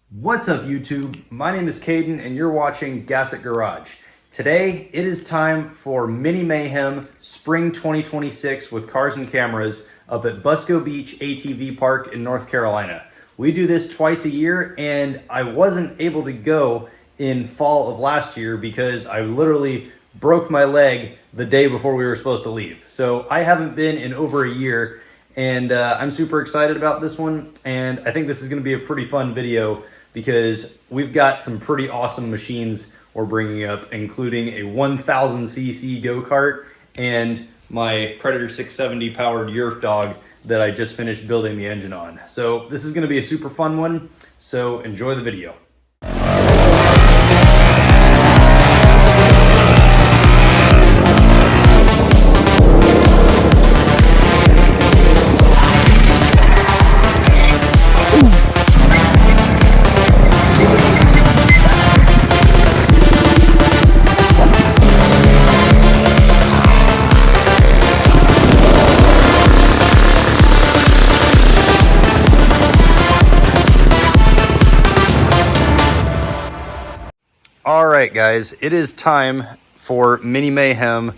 What's up, YouTube? My name is Caden and you're watching Gas It Garage. Today it is time for Mini Mayhem Spring 2026 with cars and cameras up at Busco Beach ATV Park in North Carolina. We do this twice a year and I wasn't able to go in fall of last year because I literally broke my leg the day before we were supposed to leave. So I haven't been in over a year and I'm super excited about this one, and I think this is going to be a pretty fun video because we've got some pretty awesome machines we're bringing up, including a 1000cc go-kart and my Predator 670 powered Yerf dog that I just finished building the engine on. So this is going to be a super fun one, so enjoy the video. All right, guys, it is time for Mini Mayhem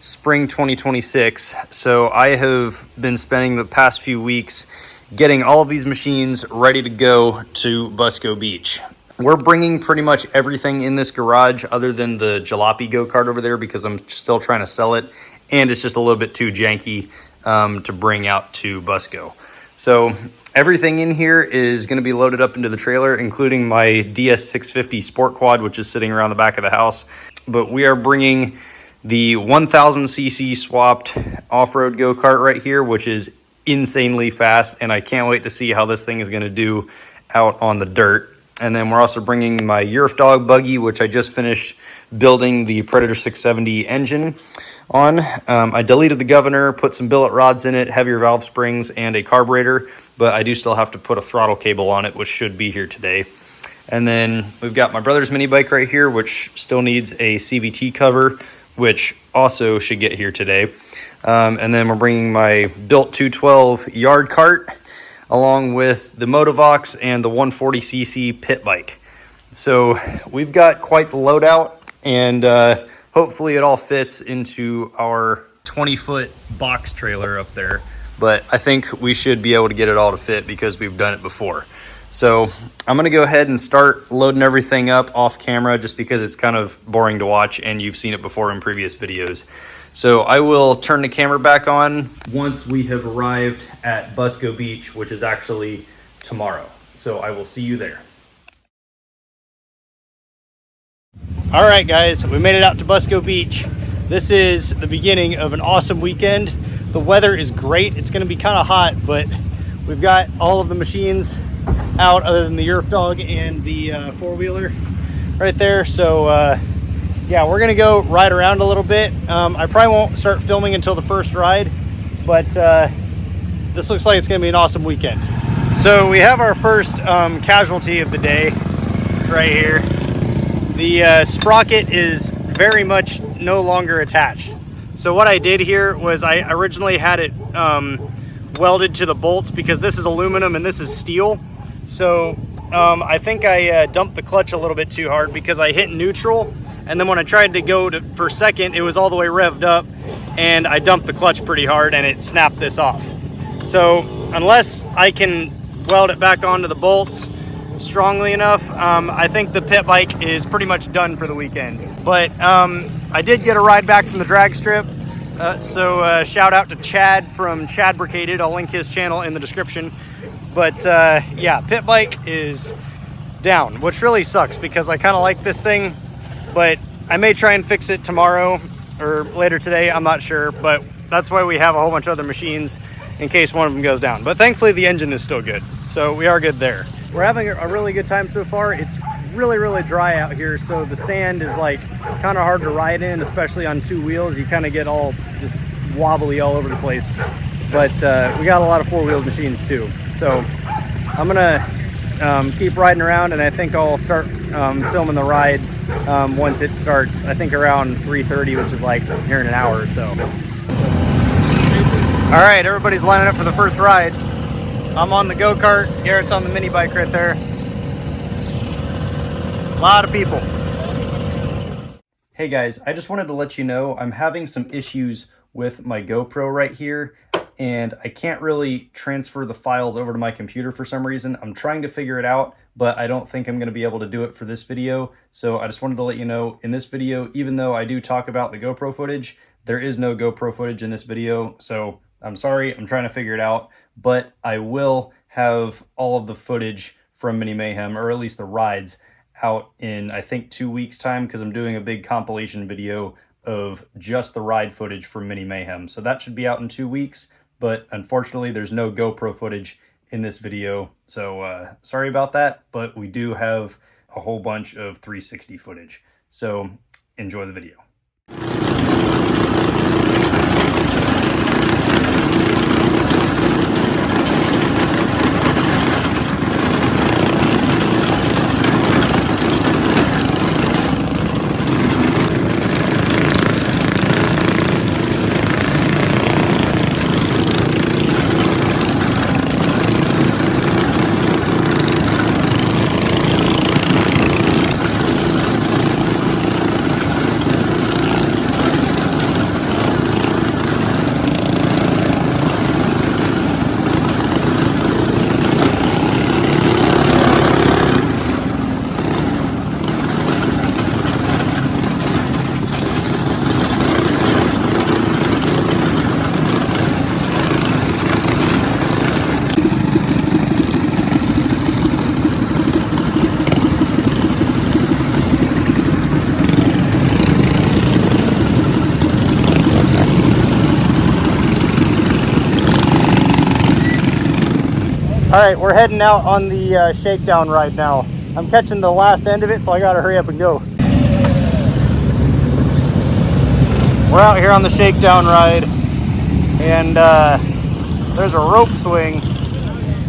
Spring 2026. So I have been spending the past few weeks getting all of these machines ready to go to Busco Beach. We're bringing pretty much everything in this garage other than the jalopy go-kart over there because I'm still trying to sell it, and it's just a little bit too janky to bring out to Busco. So everything in here is going to be loaded up into the trailer, including my DS650 Sport Quad, which is sitting around the back of the house. But we are bringing the 1000cc swapped off-road go-kart right here, which is insanely fast, and I can't wait to see how this thing is going to do out on the dirt. And then we're also bringing my Yerf dog buggy, which I just finished building the Predator 670 engine on. I deleted the governor, put some billet rods in it, heavier valve springs, and a carburetor, but I do still have to put a throttle cable on it, which should be here today. And then we've got my brother's mini bike right here, which still needs a CVT cover, which also should get here today. And then we're bringing my built 212 yard cart, along with the Motovox and the 140cc pit bike. So we've got quite the loadout, and hopefully it all fits into our 20-foot box trailer up there. But I think we should be able to get it all to fit because we've done it before. So I'm going to go ahead and start loading everything up off camera just because it's kind of boring to watch and you've seen it before in previous videos. So I will turn the camera back on once we have arrived at Busco Beach, which is actually tomorrow. So I will see you there. All right, guys, we made it out to Busco Beach. This is the beginning of an awesome weekend. The weather is great. It's going to be kind of hot, but we've got all of the machines out other than the Yerf dog and the four-wheeler right there. So yeah, we're gonna go ride around a little bit. I probably won't start filming until the first ride, but this looks like it's gonna be an awesome weekend. So we have our first casualty of the day right here. The sprocket is very much no longer attached. So what I did here was I originally had it welded to the bolts because this is aluminum and this is steel. So I think I dumped the clutch a little bit too hard because I hit neutral, and then when I tried to go for second, it was all the way revved up, and I dumped the clutch pretty hard and it snapped this off. So unless I can weld it back onto the bolts strongly enough, I think the pit bike is pretty much done for the weekend. But I did get a ride back from the drag strip. So shout out to Chad from Chad Bricaded. I'll link his channel in the description. But yeah, pit bike is down, which really sucks because I kind of like this thing, but I may try and fix it tomorrow or later today. I'm not sure, but that's why we have a whole bunch of other machines in case one of them goes down. But thankfully the engine is still good, so we are good there. We're having a really good time so far. It's really dry out here, so the sand is like kind of hard to ride in, especially on two wheels. You kind of get all just wobbly all over the place. But we got a lot of four-wheeled machines too. So I'm gonna keep riding around, and I think I'll start filming the ride once it starts. I think around 3:30, which is like here in an hour or so. All right, everybody's lining up for the first ride. I'm on the go-kart. Garrett's on the mini bike right there. lot of people. Hey guys, I just wanted to let you know I'm having some issues with my GoPro right here, and I can't really transfer the files over to my computer for some reason. I'm trying to figure it out, but I don't think I'm going to be able to do it for this video. So I just wanted to let you know in this video, even though I do talk about the GoPro footage, there is no GoPro footage in this video. So I'm sorry, I'm trying to figure it out, but I will have all of the footage from Mini Mayhem, or at least the rides, out in I think 2 weeks time, because I'm doing a big compilation video of just the ride footage from Mini Mayhem. So that should be out in 2 weeks, but unfortunately there's no GoPro footage in this video. So sorry about that, but we do have a whole bunch of 360 footage. So enjoy the video. All right, we're heading out on the shakedown ride now. I'm catching the last end of it, so I gotta hurry up and go. We're out here on the shakedown ride, and there's a rope swing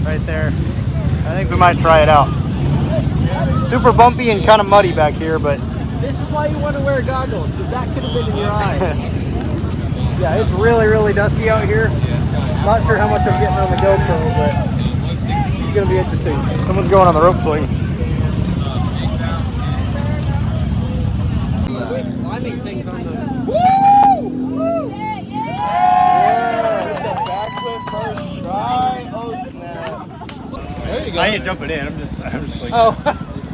right there. I think we might try it out. Super bumpy and kind of muddy back here, but... This is why you want to wear goggles, because that could have been in your eye. Yeah, it's really, really dusty out here. I'm not sure how much I'm getting on the GoPro, but it's going to be interesting. Someone's going on the rope swing. Climbing things on the... Woo! Yeah! The backflip first try. Oh, snap. There you go. I ain't jumping in. I'm just like... Oh.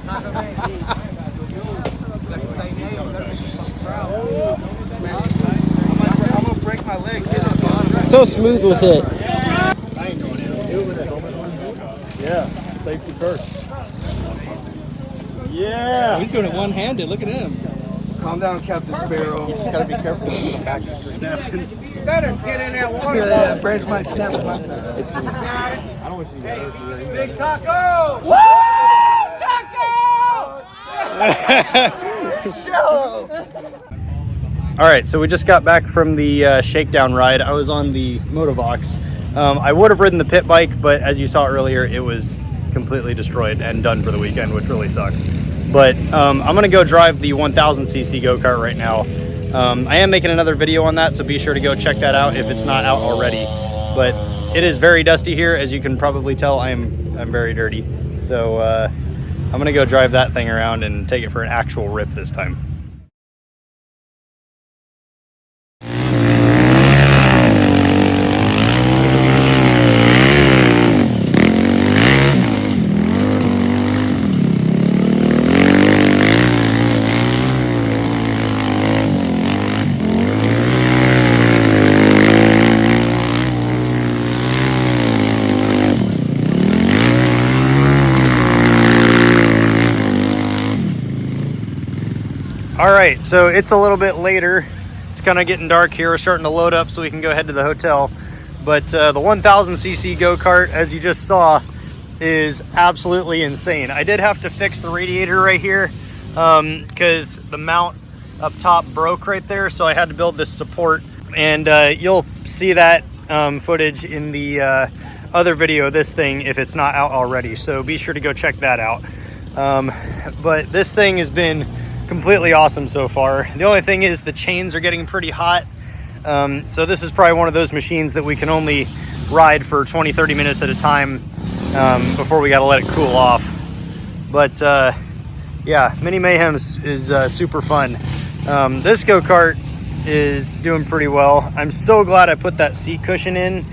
I'm going to break my leg. So smooth with it. I ain't going in. Yeah, safety first. Yeah. He's doing it one-handed. Look at him. Calm down, Captain Sparrow. You just got to be careful with the back. You better get in that water. Yeah, that branch might snap with my foot. It's cool. I don't want you to get hurt. Big Taco! Woo! Taco! Show! All right, so we just got back from the shakedown ride. I was on the Motovox. I would have ridden the pit bike, but as you saw earlier, it was completely destroyed and done for the weekend, which really sucks. But I'm gonna go drive the 1000cc go-kart right now. I am making another video on that, so be sure to go check that out if it's not out already. But it is very dusty here, as you can probably tell. I'm very dirty. So I'm gonna go drive that thing around and take it for an actual rip this time. All right, so it's a little bit later. It's kind of getting dark here. We're starting to load up so we can go head to the hotel. But the 1000cc go-kart, as you just saw, is absolutely insane. I did have to fix the radiator right here because the mount up top broke right there. So I had to build this support, and you'll see that footage in the other video of this thing if it's not out already. So be sure to go check that out. But this thing has been completely awesome so far. The only thing is the chains are getting pretty hot. So this is probably one of those machines that we can only ride for 20-30 minutes at a time before we got to let it cool off. But Yeah, Mini Mayhem's is super fun. This go-kart is doing pretty well. I'm so glad I put that seat cushion in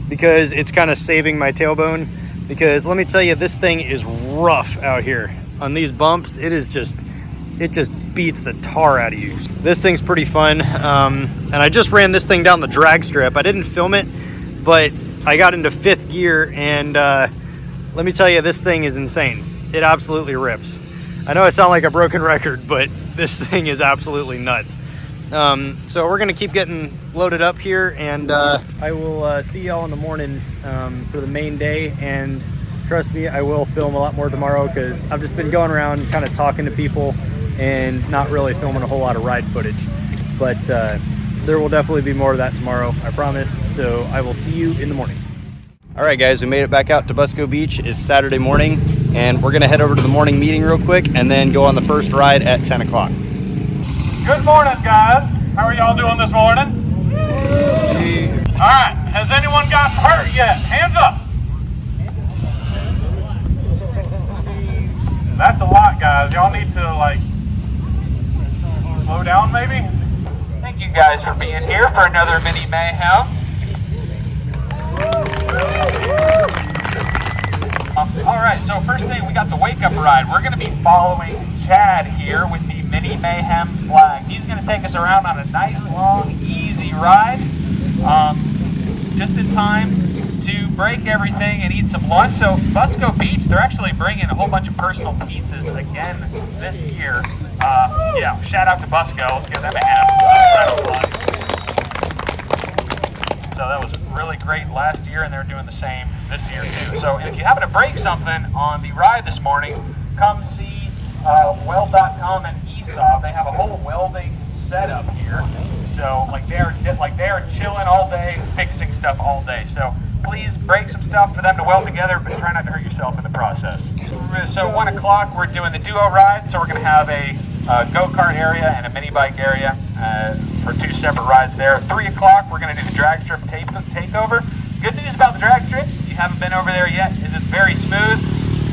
because it's kind of saving my tailbone. Because let me tell you, this thing is rough out here. On these bumps, it just beats the tar out of you. This thing's pretty fun. And I just ran this thing down the drag strip. I didn't film it, but I got into 5th gear, and let me tell you, this thing is insane. It absolutely rips. I know I sound like a broken record, but this thing is absolutely nuts. So we're gonna keep getting loaded up here, and I will see y'all in the morning for the main day. And trust me, I will film a lot more tomorrow because I've just been going around kind of talking to people and not really filming a whole lot of ride footage. But there will definitely be more of that tomorrow, I promise. So I will see you in the morning. All right, guys, we made it back out to Busco Beach. It's Saturday morning, and we're gonna head over to the morning meeting real quick and then go on the first ride at 10 o'clock. Good morning, guys. How are y'all doing this morning? All right, has anyone got hurt yet? Hands up. That's a lot, guys. Y'all need to, like, slow down, maybe? Thank you guys for being here for another Mini Mayhem. All right, so first thing, we got the wake-up ride. We're going to be following Chad here with the Mini Mayhem flag. He's going to take us around on a nice, long, easy ride. Just in time to break everything and eat some lunch. So Busco Beach, they're actually bringing a whole bunch of personal pizzas again this year. Yeah, shout out to Busco. Let's give them a hand. So that was really great last year, and they're doing the same this year too. So if you happen to break something on the ride this morning, come see weld.com and ESOP. They have a whole welding setup here. So like they are chilling all day, fixing stuff all day. So please break some stuff for them to weld together, but try not to hurt yourself in the process. So 1 o'clock, we're doing the duo ride. So we're going to have a go-kart area and a mini bike area for 2 separate rides there. 3 o'clock, we're going to do the drag strip takeover. Good news about the drag strip, if you haven't been over there yet, is it's very smooth.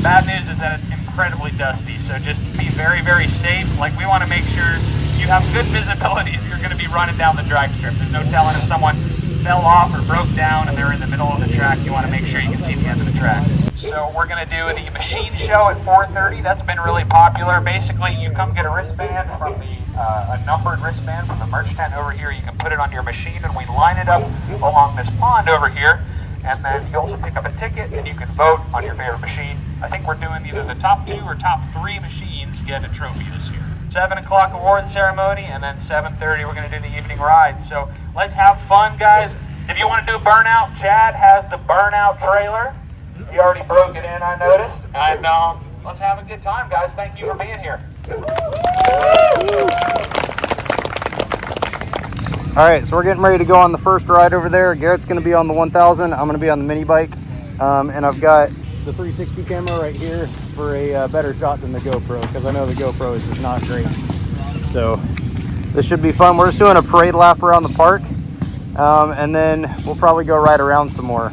Bad news is that it's incredibly dusty. So just be very, very safe. Like, we want to make sure you have good visibility if you're going to be running down the drag strip. There's no telling if someone fell off or broke down and they're in the middle of the track. You want to make sure you can see the end of the track. So we're going to do the machine show at 4:30. That's been really popular. Basically, you come get a wristband from a numbered wristband from the merch tent over here. You can put it on your machine, and we line it up along this pond over here. And then you also pick up a ticket, and you can vote on your favorite machine. I think we're doing either the top 2 or top 3 machines get a trophy this year. 7 o'clock award ceremony, and then 7:30 we're going to do the evening ride. So let's have fun, guys. If you want to do burnout, Chad has the burnout trailer. He already broke it in, I noticed. And let's have a good time, guys. Thank you for being here. All right, so we're getting ready to go on the first ride over there. Garrett's going to be on the 1000. I'm going to be on the mini bike. And I've got the 360 camera right here for a better shot than the GoPro, because I know the GoPro is just not great. So this should be fun. We're just doing a parade lap around the park. And then we'll probably go ride around some more.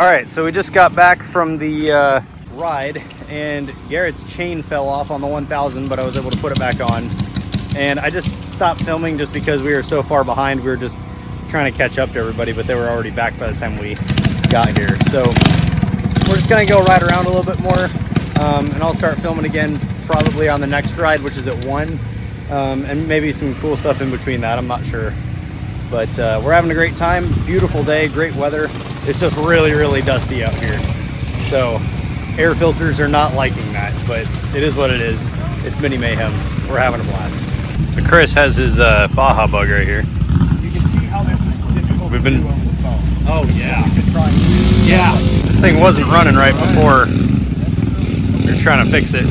All right, so we just got back from the ride, and Garrett's chain fell off on the 1000, but I was able to put it back on. And I just stopped filming just because we were so far behind. We were just trying to catch up to everybody, but they were already back by the time we got here. So we're just gonna go ride around a little bit more, and I'll start filming again probably on the next ride, which is at 1, and maybe some cool stuff in between that, I'm not sure. But we're having a great time. Beautiful day, great weather. It's just really, really dusty out here. So air filters are not liking that, but it is what it is. It's Mini Mayhem. We're having a blast. So Chris has his Baja bug right here. You can see how this is difficult We've to been- do on the phone. Oh yeah. We've been trying. Yeah. This thing wasn't running right before we were trying to fix it.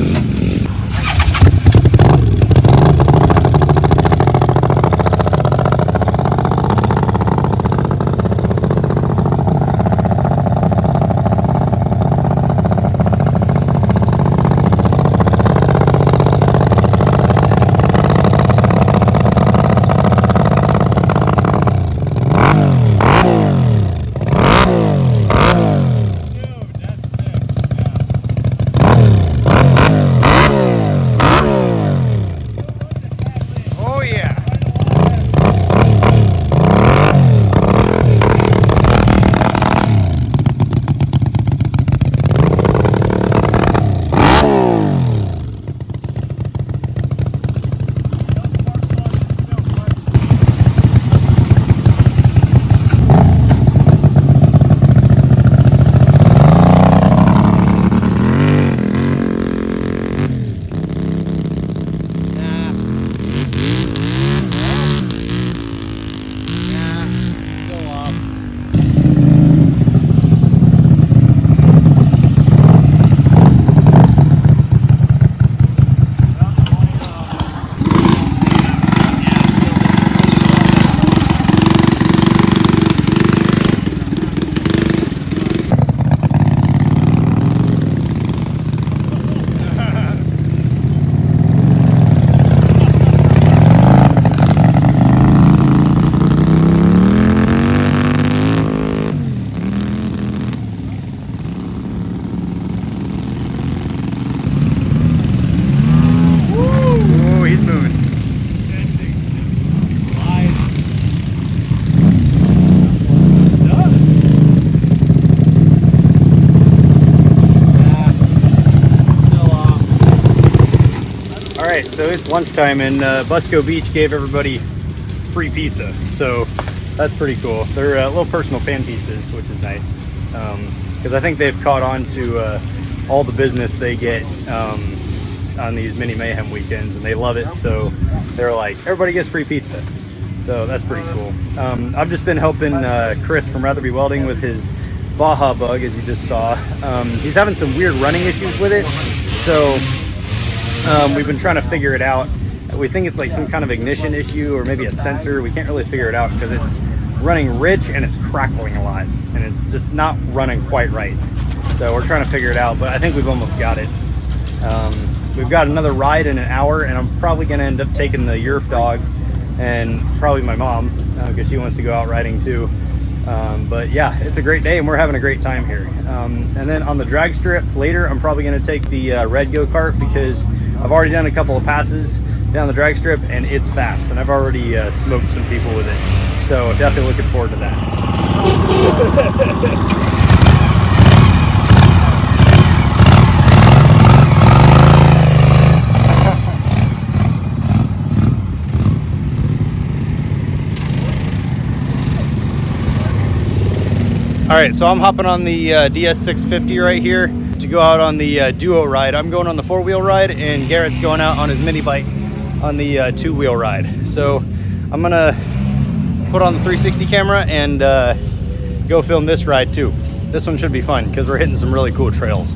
So it's lunchtime, and Busco Beach gave everybody free pizza, so that's pretty cool. They're little personal pan pieces, which is nice, because I think they've caught on to all the business they get on these Mini Mayhem weekends, and they love it. So they're like, everybody gets free pizza, so that's pretty cool. I've just been helping Chris from Rather Be Welding with his Baja bug, as you just saw. He's having some weird running issues with it, so we've been trying to figure it out. We think it's like some kind of ignition issue or maybe a sensor. We can't really figure it out because it's running rich and it's crackling a lot, and it's just not running quite right. So we're trying to figure it out, but I think we've almost got it. We've got another ride in an hour, and I'm probably going to end up taking the Yerf dog and probably my mom, because she wants to go out riding too. But yeah, it's a great day, and we're having a great time here. And then on the drag strip later, I'm probably going to take the red go-kart, because I've already done a couple of passes down the drag strip, and it's fast, and I've already smoked some people with it. So definitely looking forward to that. All right, so I'm hopping on the DS650 right here to go out on the duo ride. I'm going on the 4-wheel ride, and Garrett's going out on his mini bike on the 2-wheel ride. So I'm gonna put on the 360 camera and go film this ride too. This one should be fun because we're hitting some really cool trails.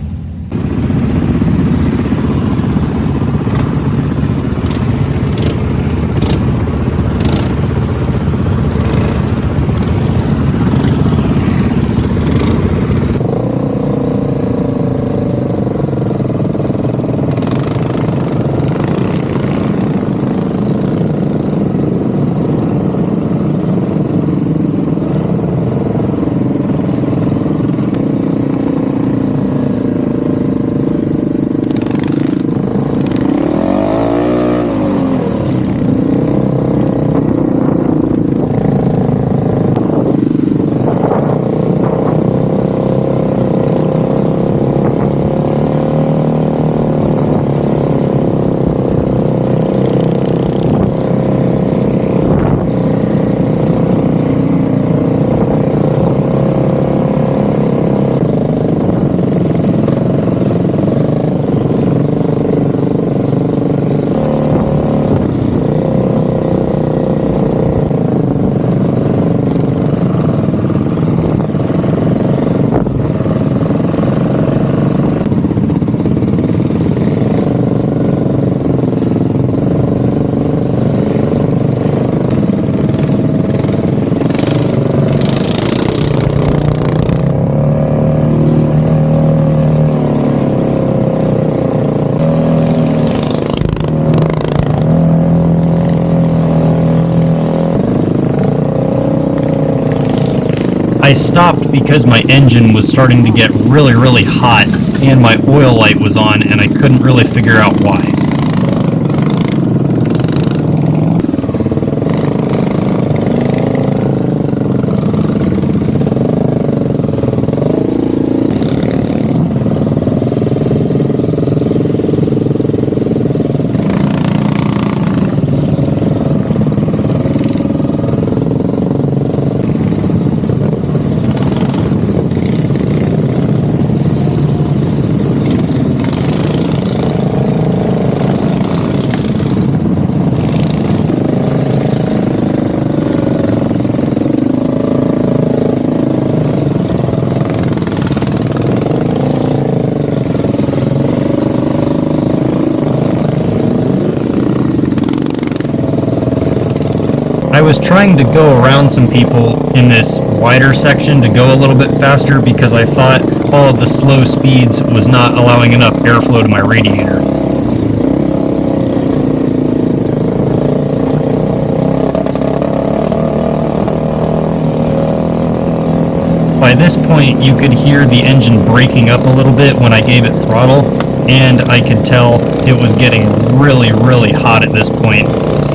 I stopped because my engine was starting to get really hot and my oil light was on and I couldn't really figure out why. I was trying to go around some people in this wider section to go a little bit faster because I thought all of the slow speeds was not allowing enough airflow to my radiator. By this point, you could hear the engine breaking up a little bit when I gave it throttle, and I could tell it was getting really hot at this point,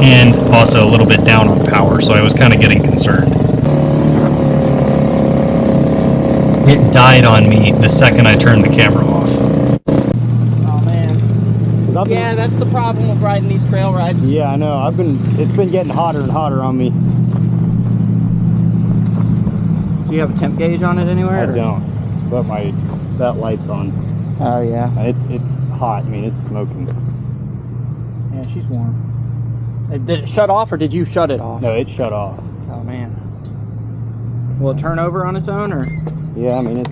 and also a little bit down on power, so I was kind of getting concerned. It died on me the second I turned the camera off. Oh man. Yeah, that's the problem with riding these trail rides. Yeah, I know. It's been getting hotter and hotter on me. Do you have a temp gauge on it anywhere? I don't, but that light's on. Oh yeah. It's hot. I mean, it's smoking. Yeah, she's warm. Did it shut off or did you shut it off? No, it shut off. Oh man. Will it turn over on its own or? Yeah, I mean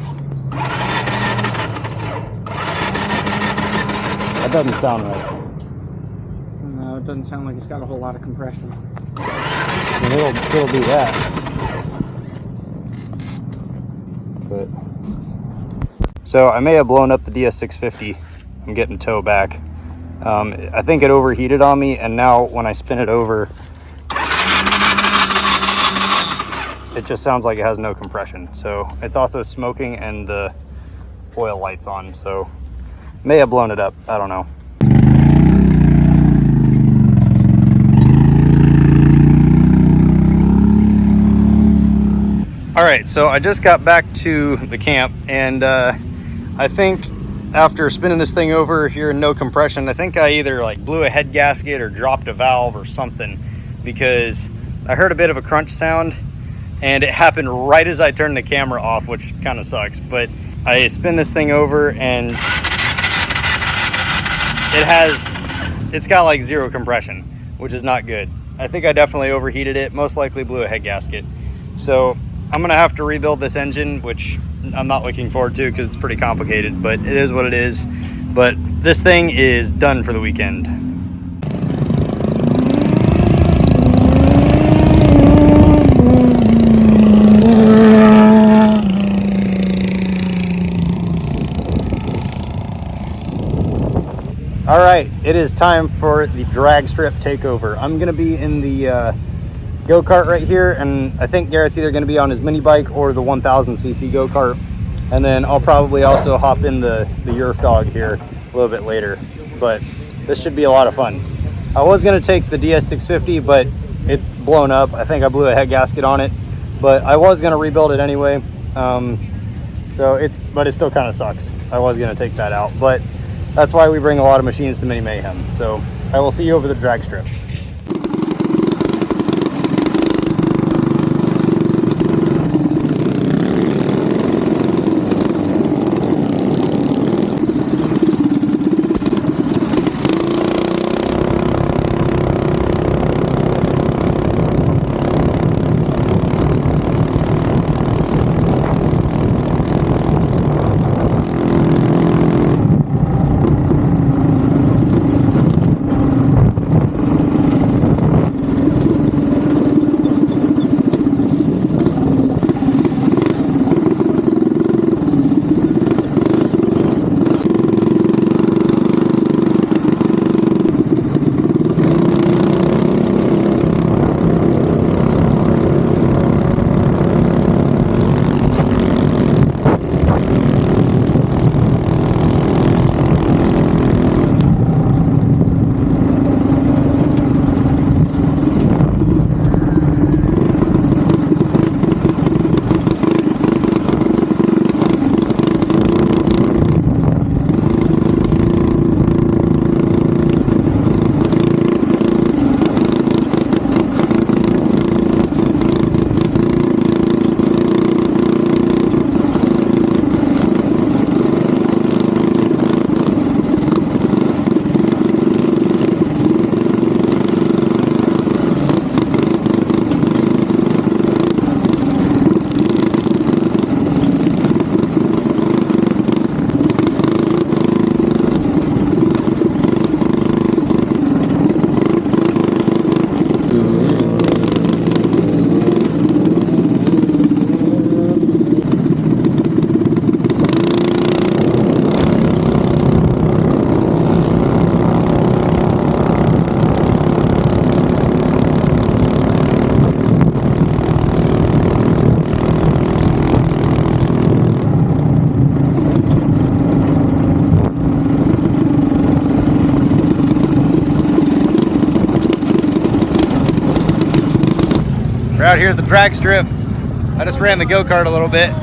that doesn't sound right. No, it doesn't sound like it's got a whole lot of compression. I mean, it'll still do that. But so I may have blown up the DS650. I'm getting tow back. I think it overheated on me, and now when I spin it over, it just sounds like it has no compression. So it's also smoking and the oil light's on, so may have blown it up. I don't know. All right, so I just got back to the camp, and I think after spinning this thing over, hearing no compression, I think I either like blew a head gasket or dropped a valve or something, because I heard a bit of a crunch sound and it happened right as I turned the camera off, which kind of sucks. But I spin this thing over and it's got like zero compression, which is not good. I think I definitely overheated it, most likely blew a head gasket. So I'm gonna have to rebuild this engine, which I'm not looking forward to because it's pretty complicated, but it is what it is. But this thing is done for the weekend. All right, it is time for the drag strip takeover. I'm gonna be in the go-kart right here, and I think Garrett's either going to be on his mini bike or the 1000cc go-kart, and then I'll probably also hop in the Yerf dog here a little bit later. But this should be a lot of fun. I was going to take the DS650, but it's blown up. I think I blew a head gasket on it, but I was going to rebuild it anyway. But it still kind of sucks. I was going to take that out, but that's why we bring a lot of machines to Mini Mayhem. So I will see you over the drag strip. out here at the drag strip. I just ran the go-kart a little bit.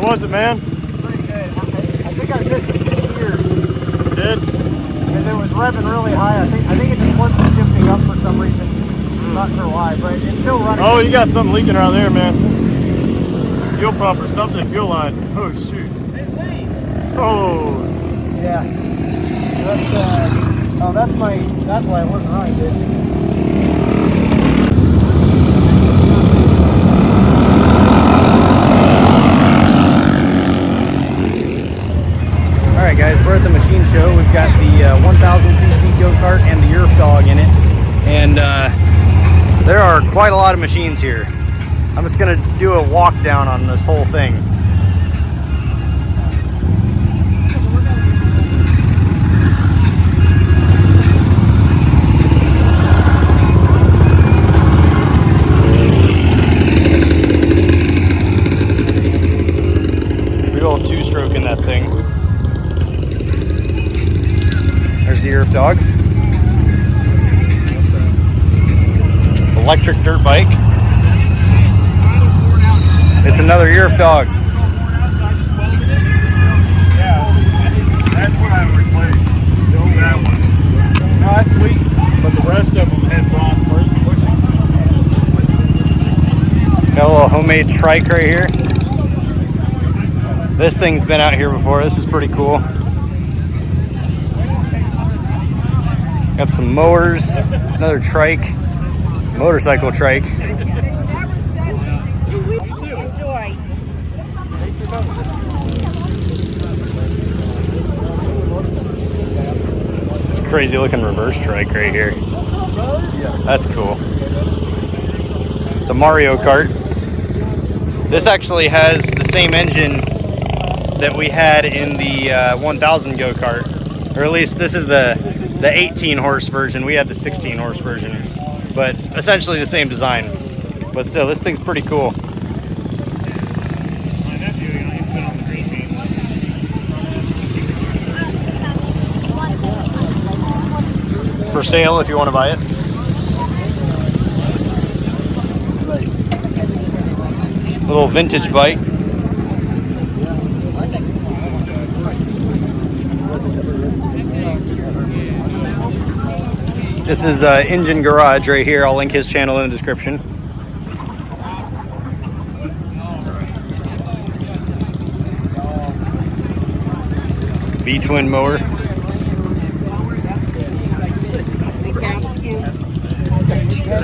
Was it, man? Pretty good. I think I missed a few gears. You did? Because it was revving really high. I think it just wasn't shifting up for some reason. Not sure why, but it's still running. Oh, you got something leaking around there, man. Fuel pump or something, fuel line. Oh, shoot. Oh. Yeah. That's why it wasn't running good. Alright guys, we're at the machine show. We've got the 1000cc go-kart and the Yerf dog in it. And there are quite a lot of machines here. I'm just going to do a walk down on this whole thing. Big old two-stroke in that thing. There's the Yerf dog. Electric dirt bike. It's another Yerf dog. Yeah, that's what I replaced. That one. Oh, that's sweet. But the rest of them had bronze bushings. Got a little homemade trike right here. This thing's been out here before. This is pretty cool. Got some mowers, another trike, motorcycle trike. This crazy looking reverse trike right here. That's cool. It's a Mario Kart. This actually has the same engine that we had in the 1000 go-kart, or at least this is the 18 horse version. We had the 16 horse version, but essentially the same design. But still, this thing's pretty cool. My nephew, he's been on the green team. For sale if you want to buy it. Little vintage bike. This is Engine Garage right here. I'll link his channel in the description. V-twin mower.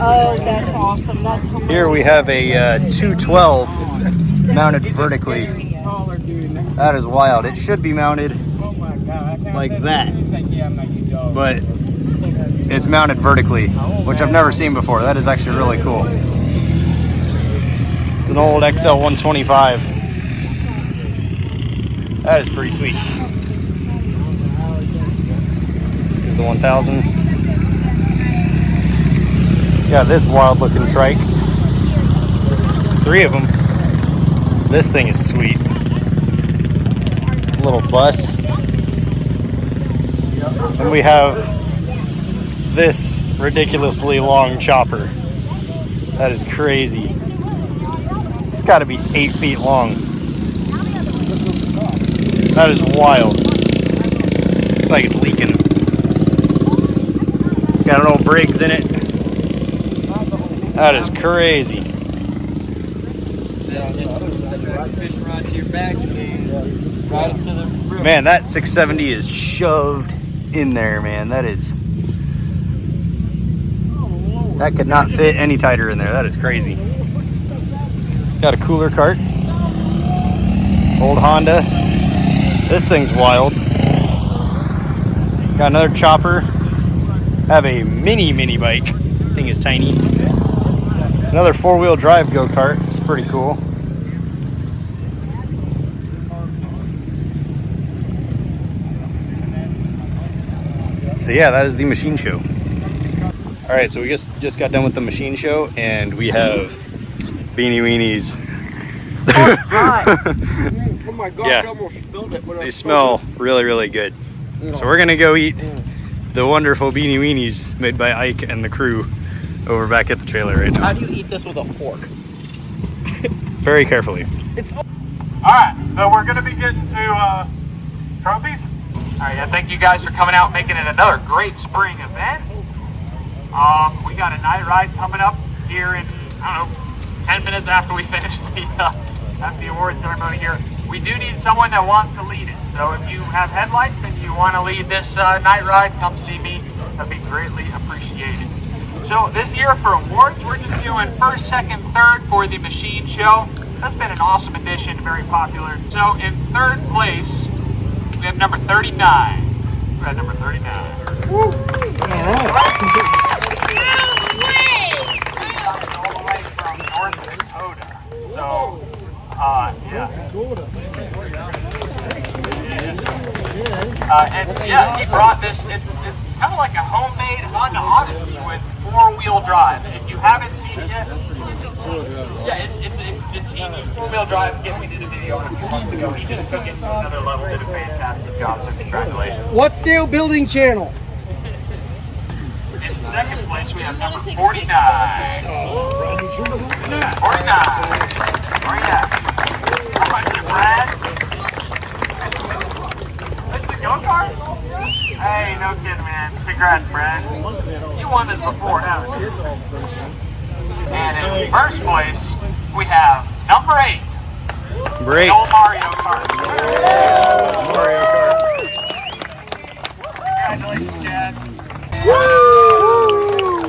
Oh, that's awesome. That's hilarious. Here we have a 212 mounted vertically. That is wild. It should be mounted like that, but it's mounted vertically, which I've never seen before. That is actually really cool. It's an old XL 125. That is pretty sweet. Here's the 1000. Got this wild looking trike. 3 of them. This thing is sweet. It's a little bus. And we have this ridiculously long chopper. That is crazy. It's got to be 8 feet long. That is wild. Looks like it's leaking. Got an old Briggs in it. That is crazy. Man, that 670 is shoved in there, man. That could not fit any tighter in there. That is crazy. Got a cooler cart. Old Honda. This thing's wild. Got another chopper. Have a mini bike. Thing is tiny. Another 4-wheel drive go-kart. It's pretty cool. So yeah, that is the machine show. All right, so we just got done with the machine show, and we have Beanie Weenies. Oh my God, Yeah. I almost spilled it. They smell really good. So we're gonna go eat the wonderful Beanie Weenies made by Ike and the crew over back at the trailer right now. How do you eat this with a fork? Very carefully. Alright, so we're going to be getting to trophies. All right, yeah, thank you guys for coming out, making it another great spring event. We got a night ride coming up here in, I don't know, 10 minutes after we finish the award ceremony here. We do need someone that wants to lead it. So if you have headlights and you want to lead this night ride, come see me. That'd be greatly appreciated. So this year for awards, we're just doing first, second, third for the machine show. That's been an awesome addition, very popular. So in third place, we have number 39. We got number 39. Woo! All the way from North Dakota. So, yeah. And yeah, he brought this, it's kind of like a homemade Honda Odyssey with 4-wheel drive. If you haven't seen it yet, yeah, it's teeny 4-wheel drive. Again, we did a video a few months ago. He just took it to another level, did a fantastic job, so congratulations. What steel building channel? In second place, we have number 49. 49. Where you at? How much is it, Brad? It's the go-kart? Hey, no kidding, man. Congrats, Brad. You won this before, haven't you? And in first place, we have number 8. Great. The old Mario Kart. Mario Kart. Congratulations, Chad. Woo!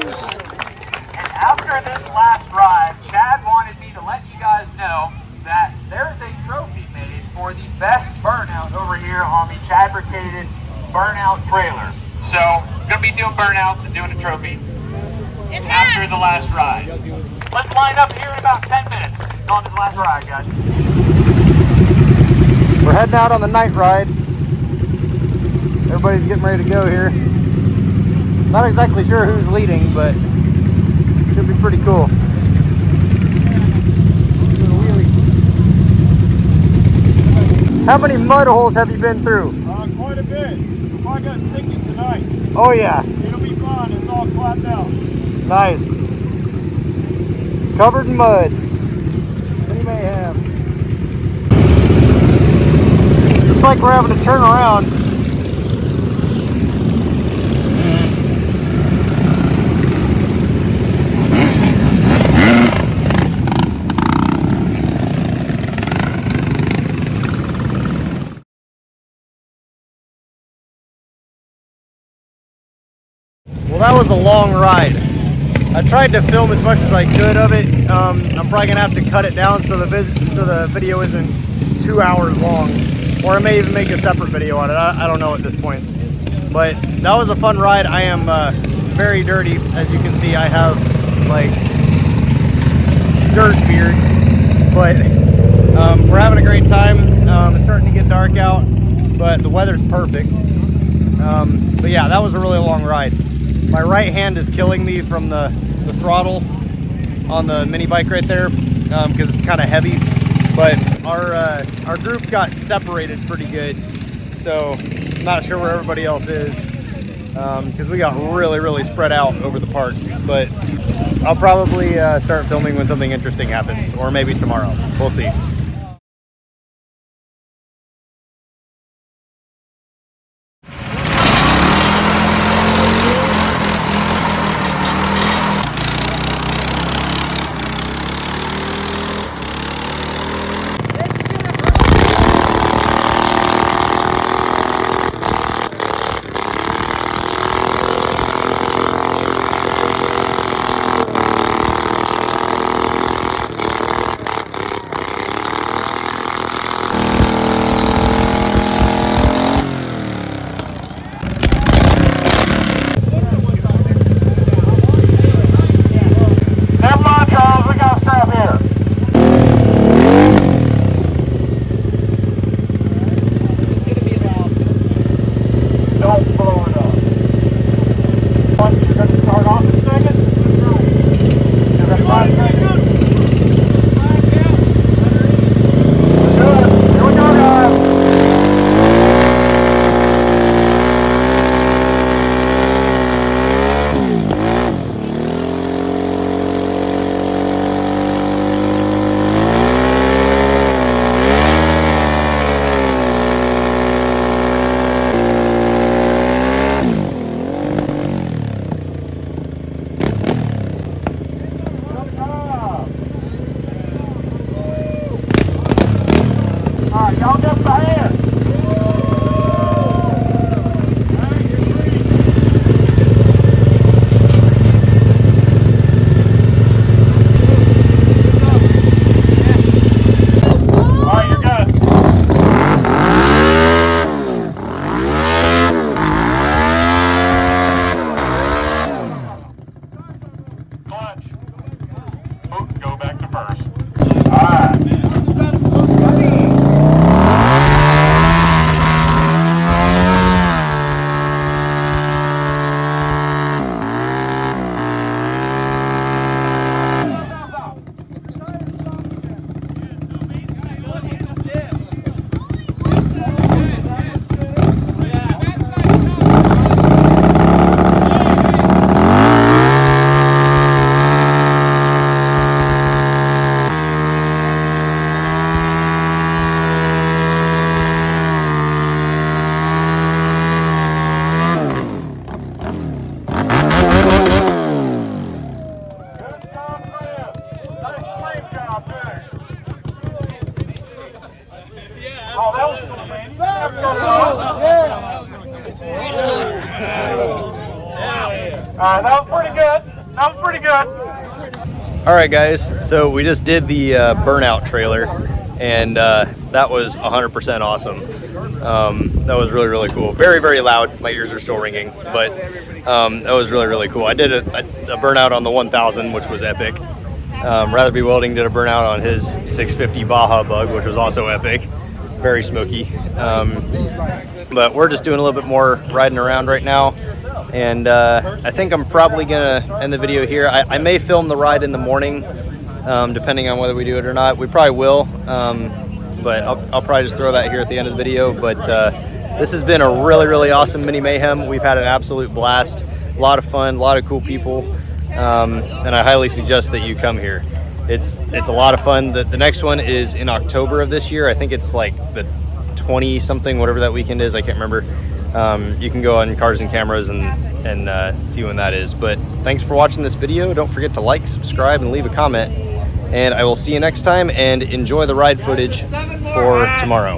And after this last ride, Chad wanted me to let you guys know that there's a trophy made for the best burnout over here on the Chadbricated burnout trailer. So, gonna be doing burnouts and doing a trophy after the last ride. Let's line up here in about 10 minutes on this last ride, guys. We're heading out on the night ride. Everybody's getting ready to go here. Not exactly sure who's leading, but should be pretty cool. How many mud holes have you been through? Quite a bit. We're probably gonna sink it tonight. Oh yeah. It'll be fun. It's all clapped out. Nice. Covered in mud. Mini Mayhem. Looks like we're having to turn around. Well, that was a long ride. I tried to film as much as I could of it. I'm probably gonna have to cut it down so the video isn't 2 hours long, or I may even make a separate video on it. I don't know at this point. But that was a fun ride. I am very dirty, as you can see. I have like dirt beard, but we're having a great time. It's starting to get dark out, but the weather's perfect. But yeah, that was a really long ride. My right hand is killing me from the throttle on the mini bike right there, because it's kind of heavy. But our group got separated pretty good, so I'm not sure where everybody else is, because we got really spread out over the park. But I'll probably start filming when something interesting happens, or maybe tomorrow. We'll see. That was pretty good. That was pretty good. All right, guys. So we just did the burnout trailer, and that was 100% awesome. That was really cool. Very loud. My ears are still ringing, but that was really cool. I did a burnout on the 1000, which was epic. Rather Be Welding did a burnout on his 650 Baja Bug, which was also epic. Very smoky. But we're just doing a little bit more riding around right now. And I think I'm probably gonna end the video here. I may film the ride in the morning, depending on whether we do it or not. We probably will, but I'll probably just throw that here at the end of the video. But this has been a really awesome mini mayhem. We've had an absolute blast, a lot of fun, a lot of cool people, and I highly suggest that you come here. It's a lot of fun. The next one is in October of this year. I think it's like the 20 something, whatever that weekend is. I can't remember. You can go on Cars and Cameras and see when that is. But thanks for watching this video. Don't forget to like, subscribe, and leave a comment. And I will see you next time, and enjoy the ride footage for tomorrow.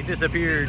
disappeared.